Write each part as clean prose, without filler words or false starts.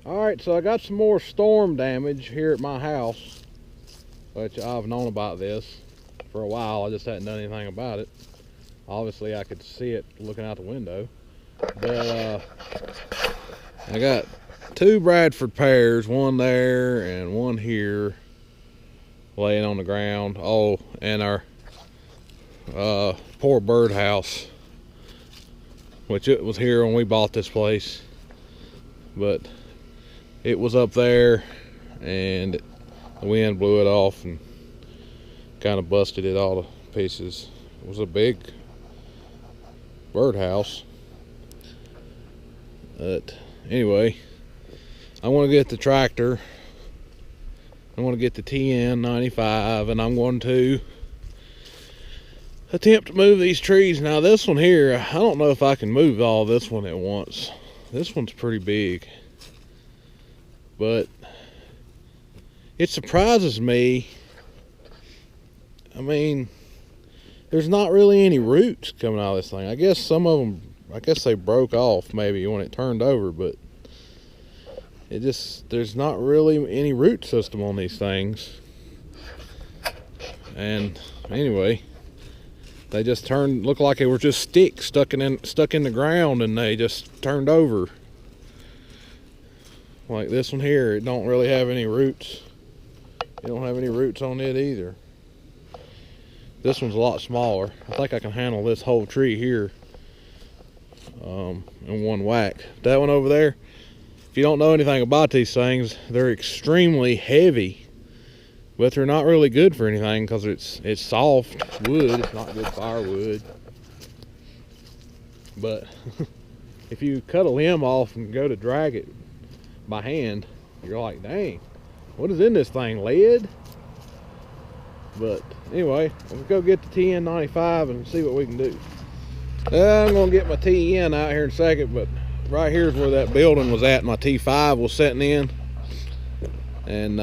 Alright, so I got some more storm damage here at my house, which I've known about this for a while. I just hadn't done anything about it. Obviously I could see it looking out the window, but I got two Bradford pears, one there and one here, laying on the ground. Oh, and our poor birdhouse, which it was here when we bought this place, but it was up there and the wind blew it off and kind of busted it all to pieces. It was a big birdhouse. But anyway, I want to get the tractor. I want to get the TN95, and I'm going to attempt to move these trees. Now this one here, I don't know if I can move all this one at once. This one's pretty big, but it surprises me. I mean, there's not really any roots coming out of this thing. I guess some of them, I guess they broke off maybe when it turned over, but it just, there's not really any root system on these things. And anyway, they just turned, looked like they were just sticks stuck in the ground, and they just turned over. Like this one here, it don't really have any roots. It don't have any roots on it either. This one's a lot smaller. I think I can handle this whole tree here in one whack. That one over there, if you don't know anything about these things, they're extremely heavy, but they're not really good for anything because it's soft wood. It's not good firewood. But if you cut a limb off and go to drag it by hand, you're like, dang, what is in this thing, lead? But anyway, let's go get the TN95 and see what we can do. I'm gonna get my TN out here in a second, but right here's where that building was at. My T5 was setting in, and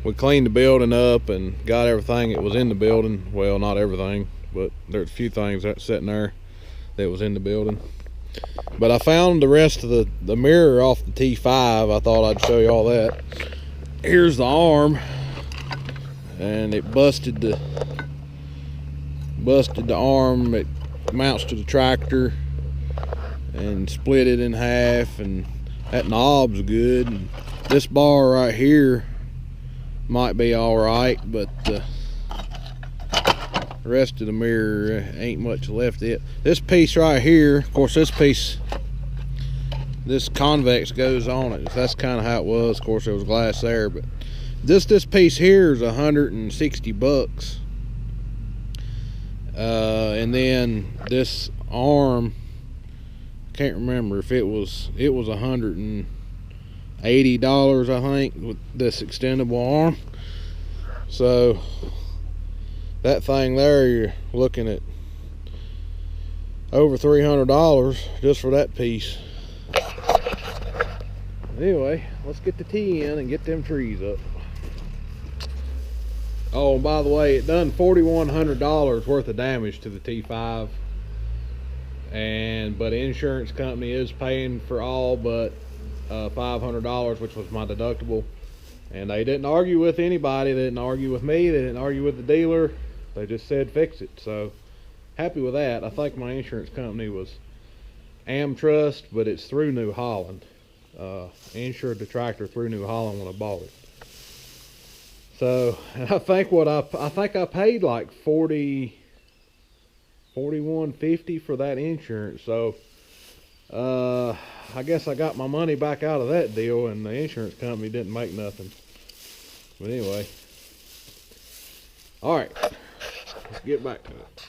we cleaned the building up and got everything that was in the building. Well, not everything, but there's a few things that's sitting there that was in the building. But I found the rest of the mirror off the T5. I thought I'd show you all that. Here's the arm, and it busted the arm that mounts to the tractor and split it in half, and that knob's good. And this bar right here might be all right, but the rest of the mirror ain't much left of it. This piece right here, of course, this convex goes on it. That's kind of how it was. Of course, there was glass there, but this piece here is $160. And then this arm, can't remember if it was $180, I think, with this extendable arm. So that thing there, you're looking at over $300 just for that piece. Anyway, let's get the TN and get them trees up. Oh, and by the way, it done $4,100 worth of damage to the T5, but the insurance company is paying for all but $500, which was my deductible. And they didn't argue with anybody. They didn't argue with me. They didn't argue with the dealer. They just said fix it. So happy with that. I think my insurance company was AmTrust, but it's through New Holland. Insured the tractor through New Holland when I bought it. So, and I think I paid like $41.50 for that insurance. So I guess I got my money back out of that deal, and the insurance company didn't make nothing. But anyway, all right, let's get back to it.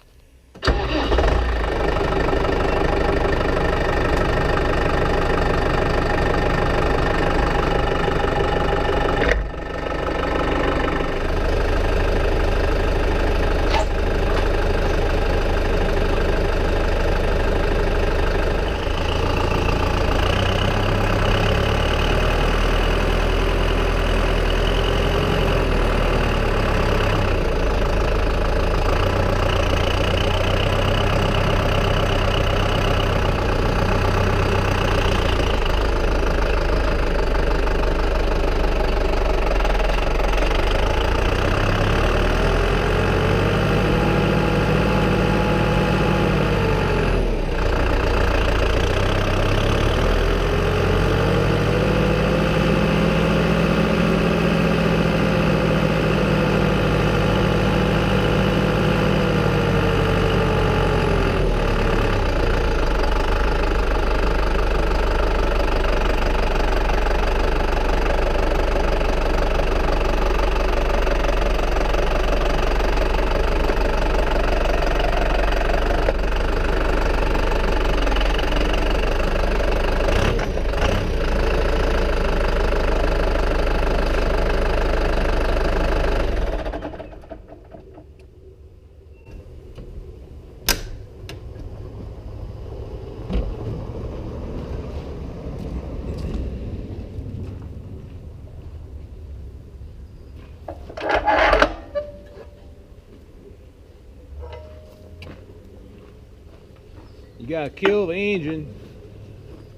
gotta kill the engine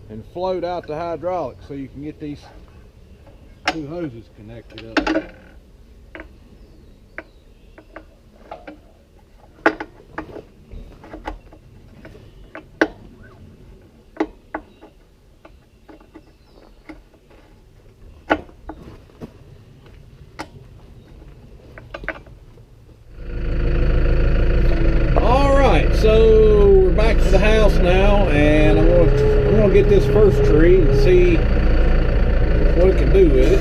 and float out the hydraulics so you can get these two hoses connected up. So we're back to the house now, and I'm gonna get this first tree and see what it can do with it.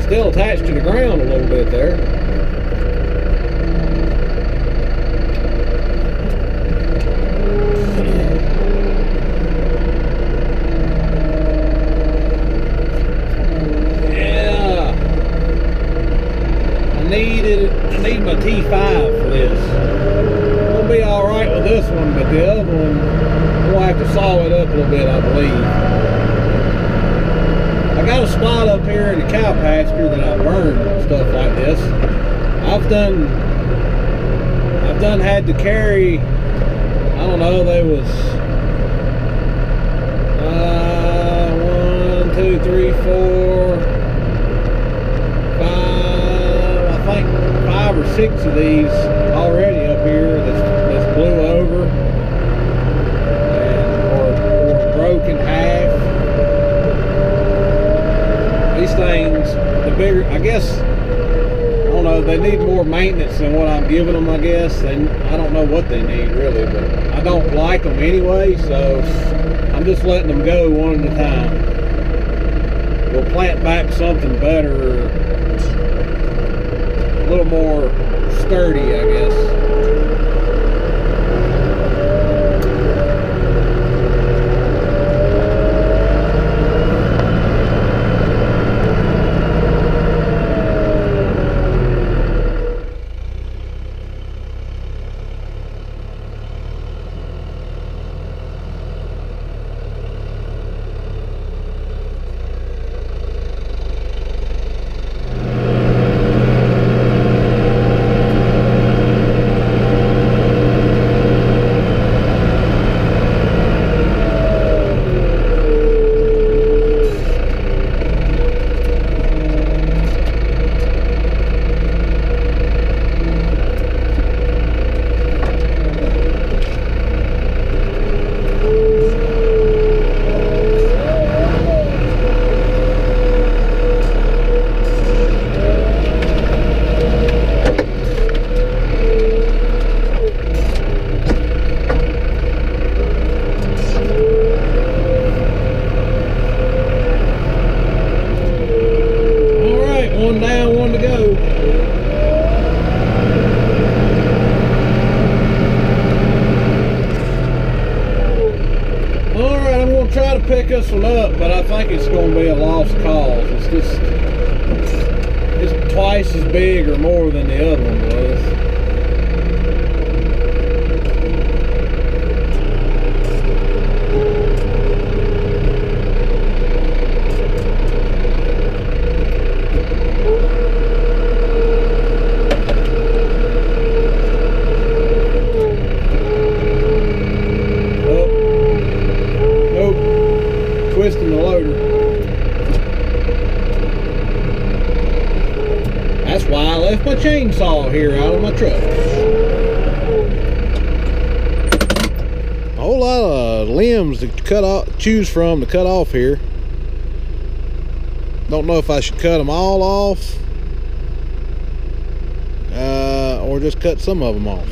Still attached to the ground a little bit there. I need my T5 for this. I'm gonna be alright with this one, but the other one, I'm gonna have to saw it up a little bit, I believe. I got a spot up here in the cow pasture that I burned and stuff like this. I've done had to carry, I don't know, there was 1, 2, 3, 4, 5 or 6 of these already up here that's blew over or broke in half. These things, the bigger, I guess, I don't know, they need more maintenance than what I'm giving them, I guess. I don't know what they need really, but I don't like them anyway, so I'm just letting them go one at a time. We'll plant back something better, a little more sturdy, I guess. One down, one to go. Alright, I'm going to try to pick this one up, but I think it's going to be a lost cause. It's twice as big or more than the other one was. Twisting the loader. That's why I left my chainsaw here out of my truck. A whole lot of limbs to choose from to cut off here. Don't know if I should cut them all off or just cut some of them off.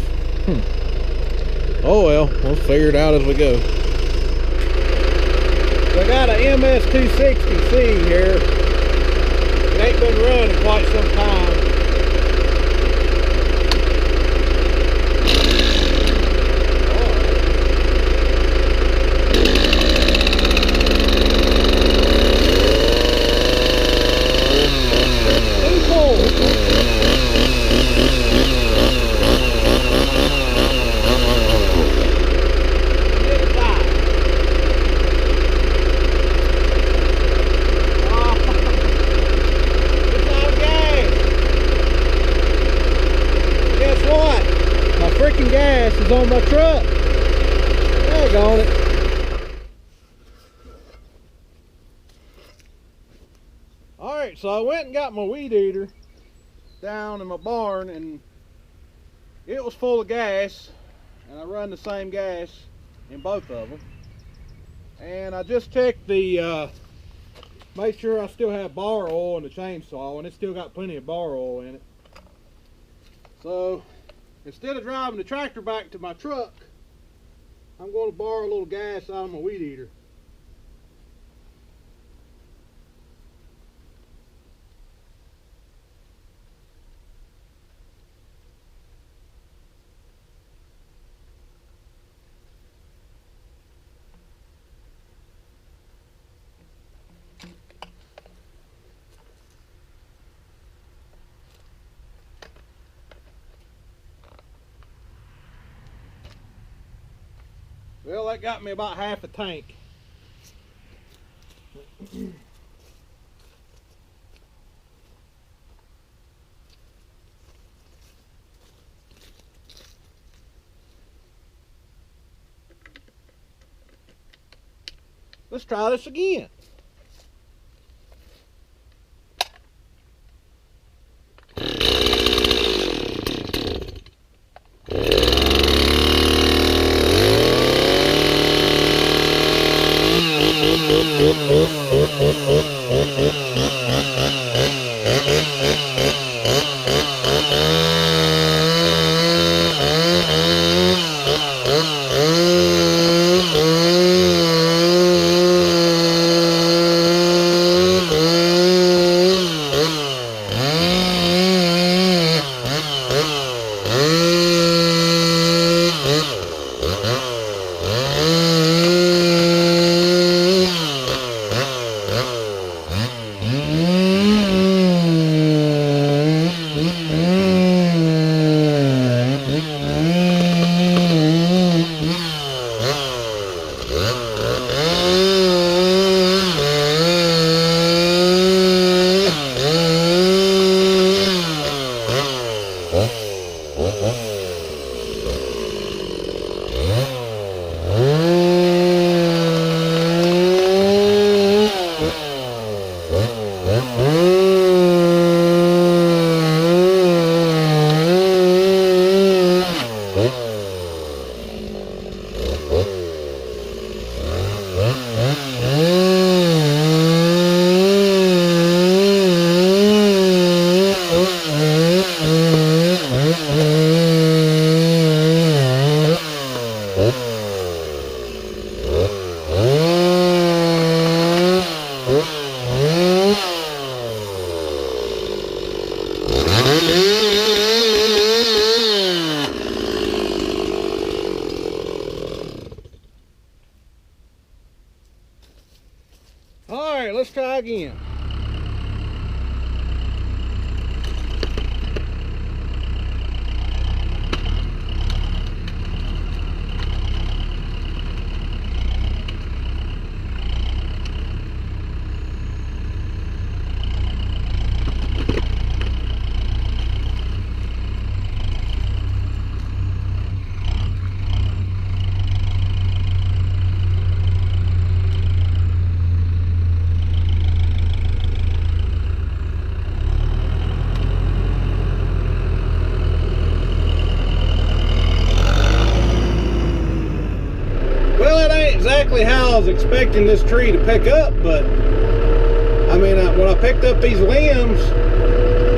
Oh well, we'll figure it out as we go. I got a MS260C here. It ain't been run in quite some time. on my truck. Daggone it. Alright, so I went and got my weed eater down in my barn, and it was full of gas, and I run the same gas in both of them. And I just checked the make sure I still have bar oil in the chainsaw, and it's still got plenty of bar oil in it. So instead of driving the tractor back to my truck, I'm going to borrow a little gas out of my weed eater. Well, that got me about half a tank. Let's try this again. Alright, let's try again. Exactly how I was expecting this tree to pick up, but I mean, when I picked up these limbs,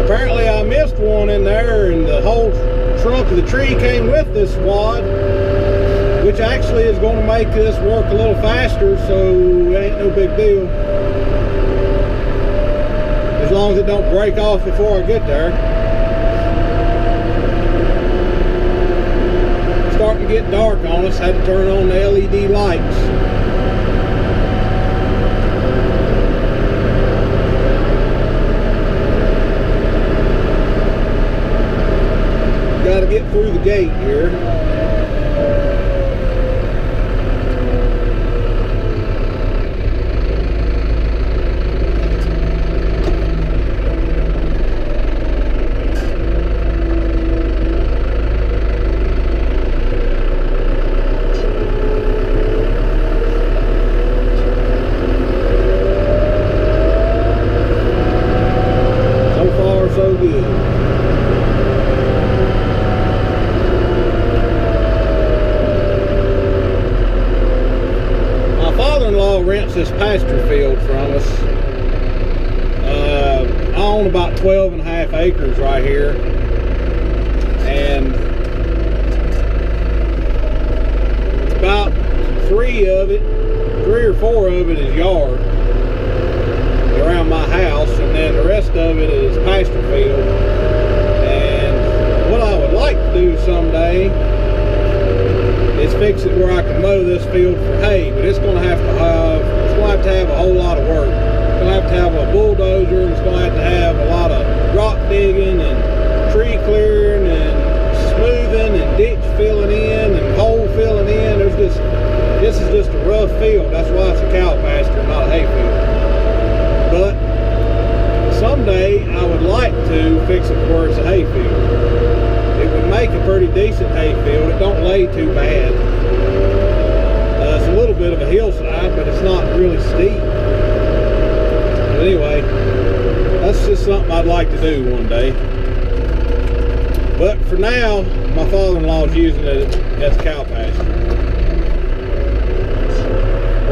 apparently I missed one in there, and the whole trunk of the tree came with this wad, which actually is going to make this work a little faster, so it ain't no big deal, as long as it don't break off before I get there. Starting to get dark on us, had to turn on the LED lights. Got to get through the gate here. this pasture field from us. I own about 12.5 acres right here, and about 3 or 4 of it is yard around my house, and then the rest of it is pasture field. And what I would like to do someday is fix it where I can mow this field for hay, but it's going to have to have a whole lot of work. It's going to have a bulldozer, and it's going to have a lot of rock digging and tree clearing and smoothing and ditch filling in and hole filling in. This is just a rough field. That's why it's a cow pasture, not a hay field. But someday I would like to fix it where it's a hay field. It would make a pretty decent hay field. It don't lay too bad. It's a little bit of a hillside, but it's not really steep. But anyway, that's just something I'd like to do one day. But for now, my father-in-law is using it as a cow pasture.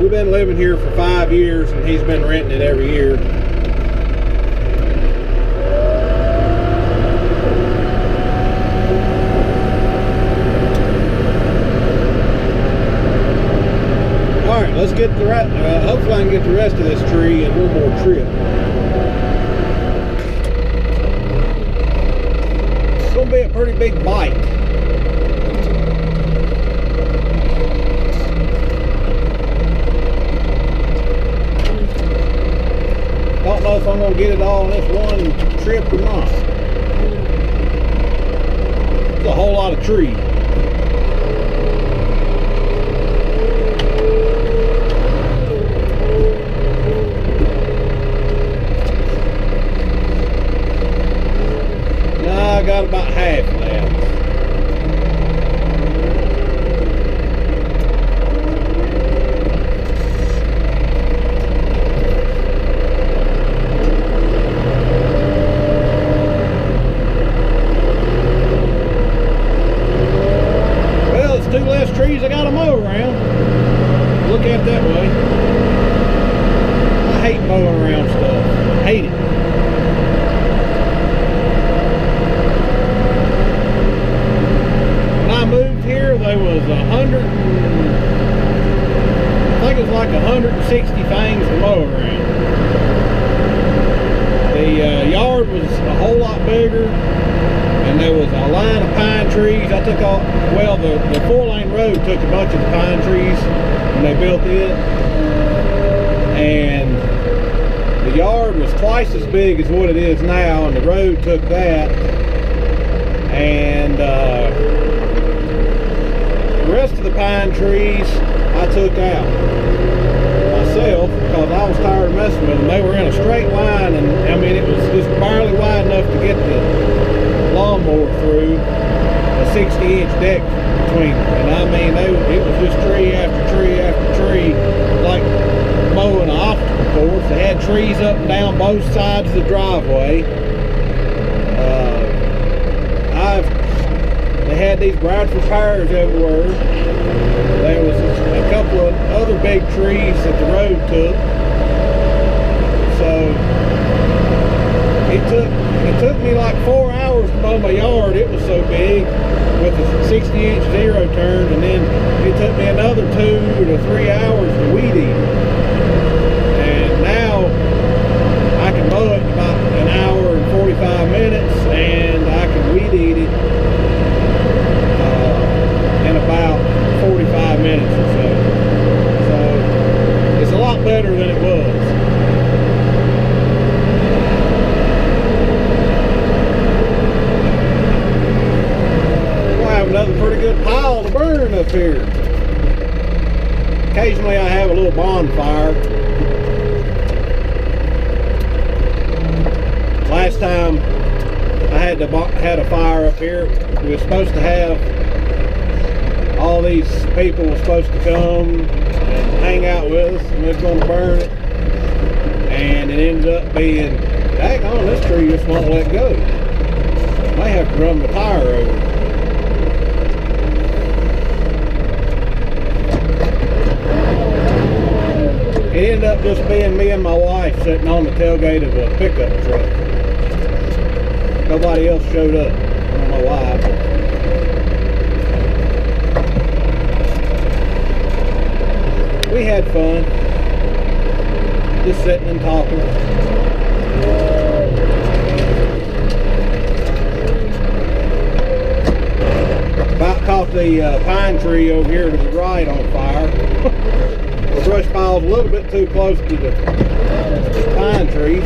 We've been living here for 5 years, and he's been renting it every year. Alright, let's get the rest. Hopefully I can get the rest of this tree in one more trip. It's going to be a pretty big bite. Don't know if I'm going to get it all in this one trip or not. It's a whole lot of tree. Now I got about half left. Two less trees I gotta mow around. Look at it that way. I hate mowing around stuff. I hate it. When I moved here, there was 100, I think it was like 160 things to mow around. The yard was a whole lot bigger. And there was a line of pine trees. I took off, well, the 4-lane road took a bunch of the pine trees when they built it. And the yard was twice as big as what it is now, and the road took that. And the rest of the pine trees I took out myself because I was tired of messing with them. They were in a straight line, and I mean, it was just barely wide enough to get the lawnmower through, a 60-inch deck between them. And I mean, it was just tree after tree after tree, like mowing an obstacle course. They had trees up and down both sides of the driveway. They had these Bradford pears everywhere. There was a couple of other big trees that the road took. So it took me like 4 hours to mow my yard. It was so big with a 60-inch zero turn, and then it took me another 2 to 3 hours to weed eat it. And now I can mow it in about an hour and 45 minutes, and I can weed eat it in about 45 minutes or so. So it's a lot better than it was. Another pretty good pile to burn up here. Occasionally I have a little bonfire. Last time I had a fire up here, we were supposed to have all these people were supposed to come and hang out with us, and we were going to burn it. And it ended up being, dang on, this tree just won't let go. May have to run the tire over. It ended up just being me and my wife sitting on the tailgate of a pickup truck. Nobody else showed up. I don't know why. But we had fun. Just sitting and talking. About caught the pine tree over here to the right on fire. The brush pile's a little bit too close to the pine trees.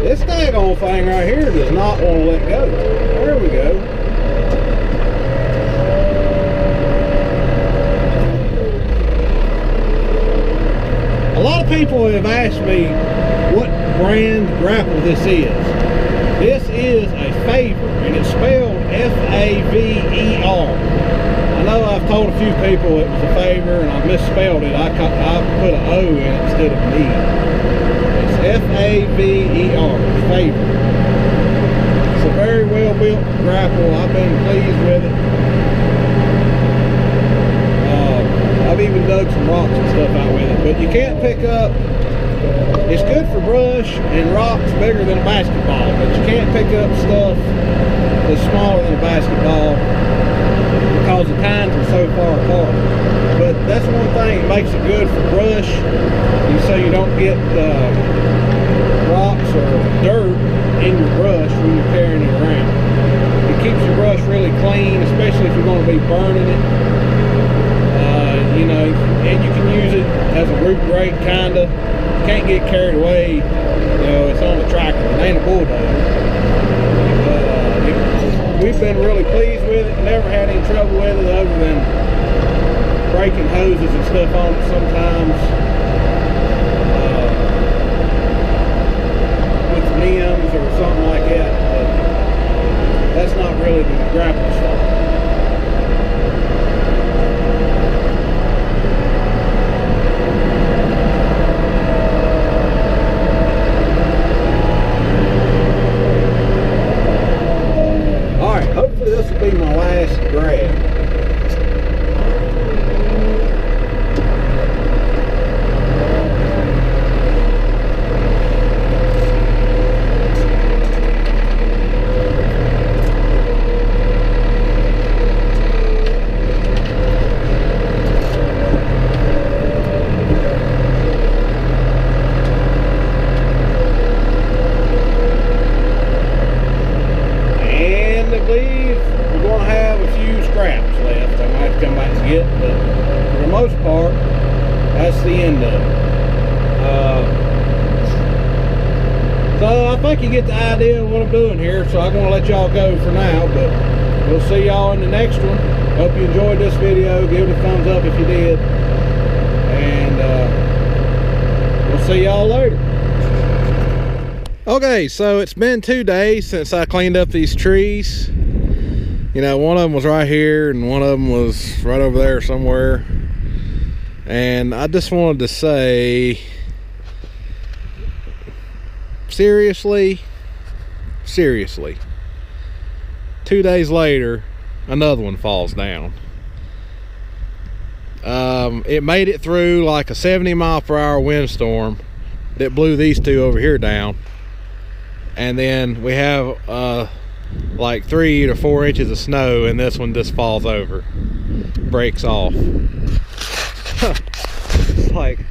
This daggone thing right here does not want to let go. There we go. A lot of people have asked me what brand grapple this is. This is a Favor, and it's spelled F-A-V-E-R. I know I've told a few people it was a Favor, and I misspelled it. I put an O in it instead of an E. It's F-A-V-E-R, Favor. It's a very well built grapple. I've been pleased with it. I've even dug some rocks and stuff out with it, but you can't pick up. It's good for brush and rocks bigger than a basketball, but you can't pick up stuff that's smaller than a basketball because the tines are so far apart. But that's one thing that makes it good for brush, and so you don't get rocks or dirt in your brush when you're carrying it around. It keeps your brush really clean, especially if you're going to be burning it. You know, and you can use it as a root brake, kinda. You can't get carried away. You know, it's on the tractor. It ain't a bulldozer. But we've been really pleased with it. Never had any trouble with it other than breaking hoses and stuff on it sometimes. With limbs or something like that. But that's not really the grapple stuff. This will be my last grab. And I believe we're going to have a few scraps left. I might have to come back and get, but for the most part, that's the end of it. So I think you get the idea of what I'm doing here, so I'm going to let y'all go for now, but we'll see y'all in the next one. Hope you enjoyed this video. Give it a thumbs up if you did, and we'll see y'all later. Okay, so it's been 2 days since I cleaned up these trees. You know, one of them was right here and one of them was right over there somewhere. And I just wanted to say, seriously, 2 days later, another one falls down. It made it through like a 70-mile-per-hour windstorm that blew these two over here down. And then we have like 3 to 4 inches of snow, and this one just falls over, breaks off. It's like